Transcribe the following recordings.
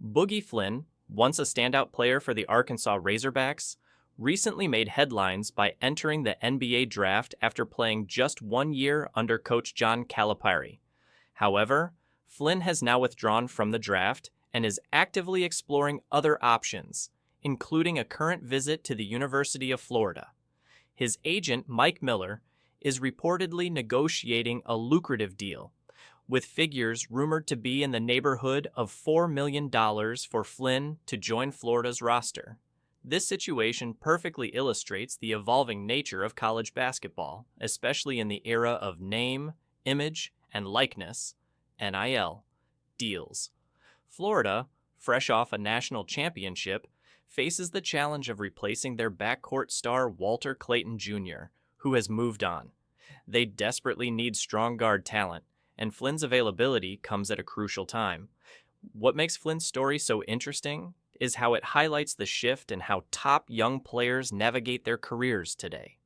Boogie Fland, once a standout player for the Arkansas Razorbacks, recently made headlines by entering the NBA draft after playing just 1 year under coach John Calipari. However, Flynn has now withdrawn from the draft and is actively exploring other options, including a current visit to the University of Florida. His agent, Mike Miller, is reportedly negotiating a lucrative deal, with figures rumored to be in the neighborhood of $4 million for Flynn to join Florida's roster. This situation perfectly illustrates the evolving nature of college basketball, especially in the era of name, image, and likeness (NIL) deals. Florida, fresh off a national championship, faces the challenge of replacing their backcourt star Walter Clayton Jr., who has moved on. They desperately need strong guard talent, and Flynn's availability comes at a crucial time. What makes Flynn's story so interesting is how it highlights the shift in how top young players navigate their careers today.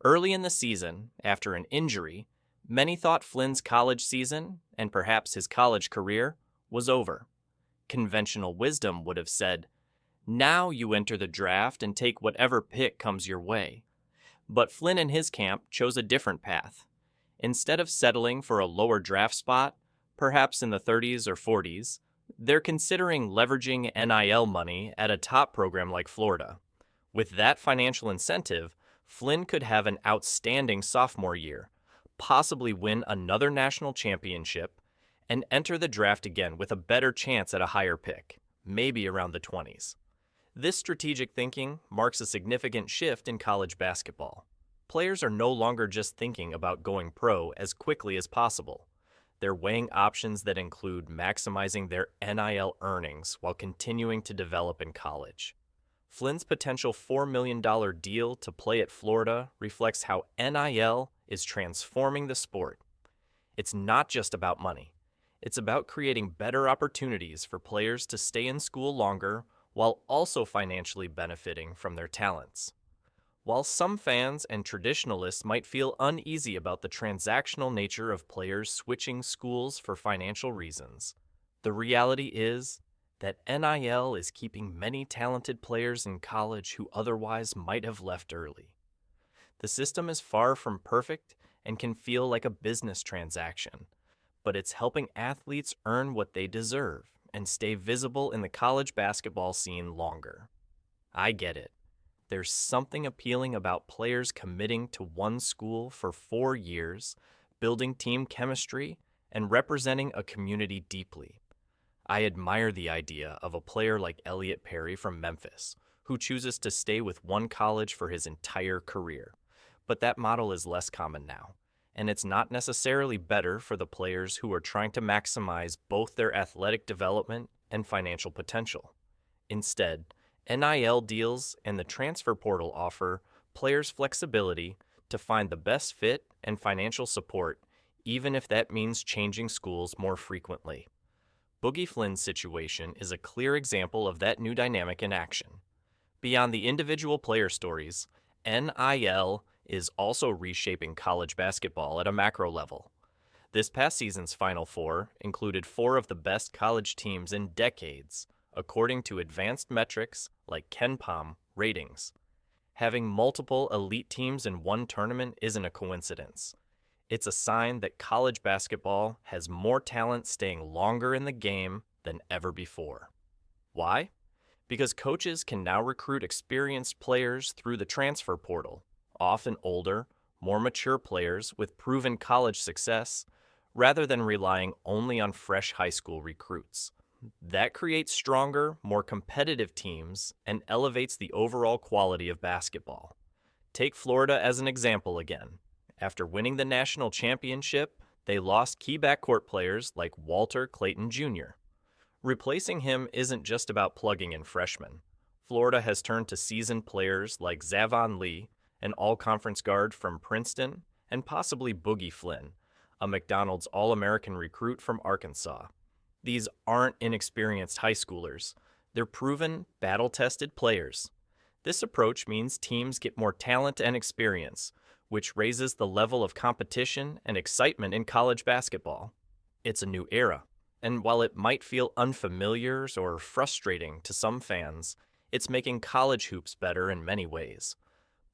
Early in the season, after an injury, many thought Flynn's college season, and perhaps his college career, was over. Conventional wisdom would have said, "Now you enter the draft and take whatever pick comes your way." But Flynn and his camp chose a different path. Instead of settling for a lower draft spot, perhaps in the 30s or 40s, they're considering leveraging NIL money at a top program like Florida. With that financial incentive, Flynn could have an outstanding sophomore year, possibly win another national championship, and enter the draft again with a better chance at a higher pick, maybe around the 20s. This strategic thinking marks a significant shift in college basketball. Players are no longer just thinking about going pro as quickly as possible. They're weighing options that include maximizing their NIL earnings while continuing to develop in college. Flynn's potential $4 million deal to play at Florida reflects how NIL is transforming the sport. It's not just about money. It's about creating better opportunities for players to stay in school longer while also financially benefiting from their talents. While some fans and traditionalists might feel uneasy about the transactional nature of players switching schools for financial reasons, the reality is that NIL is keeping many talented players in college who otherwise might have left early. The system is far from perfect and can feel like a business transaction, but it's helping athletes earn what they deserve and stay visible in the college basketball scene longer. I get it. There's something appealing about players committing to one school for 4 years, building team chemistry, and representing a community deeply. I admire the idea of a player like Elliot Perry from Memphis, who chooses to stay with one college for his entire career. But that model is less common now, and it's not necessarily better for the players who are trying to maximize both their athletic development and financial potential. Instead, NIL deals and the transfer portal offer players flexibility to find the best fit and financial support, even if that means changing schools more frequently. Boogie Flynn's situation is a clear example of that new dynamic in action. Beyond the individual player stories, NIL is also reshaping college basketball at a macro level. This past season's Final Four included 4 of the best college teams in decades, according to advanced metrics like KenPom ratings. Having multiple elite teams in one tournament isn't a coincidence. It's a sign that college basketball has more talent staying longer in the game than ever before. Why? Because coaches can now recruit experienced players through the transfer portal, often older, more mature players with proven college success, rather than relying only on fresh high school recruits. That creates stronger, more competitive teams and elevates the overall quality of basketball. Take Florida as an example again. After winning the national championship, they lost key backcourt players like Walter Clayton Jr. Replacing him isn't just about plugging in freshmen. Florida has turned to seasoned players like Zavon Lee, an all-conference guard from Princeton, and possibly Boogie Fland, a McDonald's All-American recruit from Arkansas. These aren't inexperienced high schoolers. They're proven, battle-tested players. This approach means teams get more talent and experience, which raises the level of competition and excitement in college basketball. It's a new era, And while it might feel unfamiliar or frustrating to some fans, it's making college hoops better in many ways.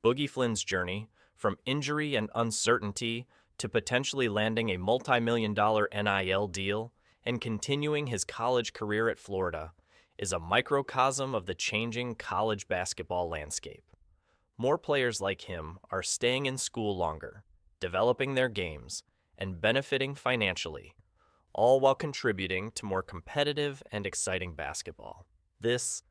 Boogie Flynn's journey, from injury and uncertainty to potentially landing a multi-million-dollar NIL deal and continuing his college career at Florida, is a microcosm of the changing college basketball landscape. More players like him are staying in school longer, developing their games, and benefiting financially, all while contributing to more competitive and exciting basketball. This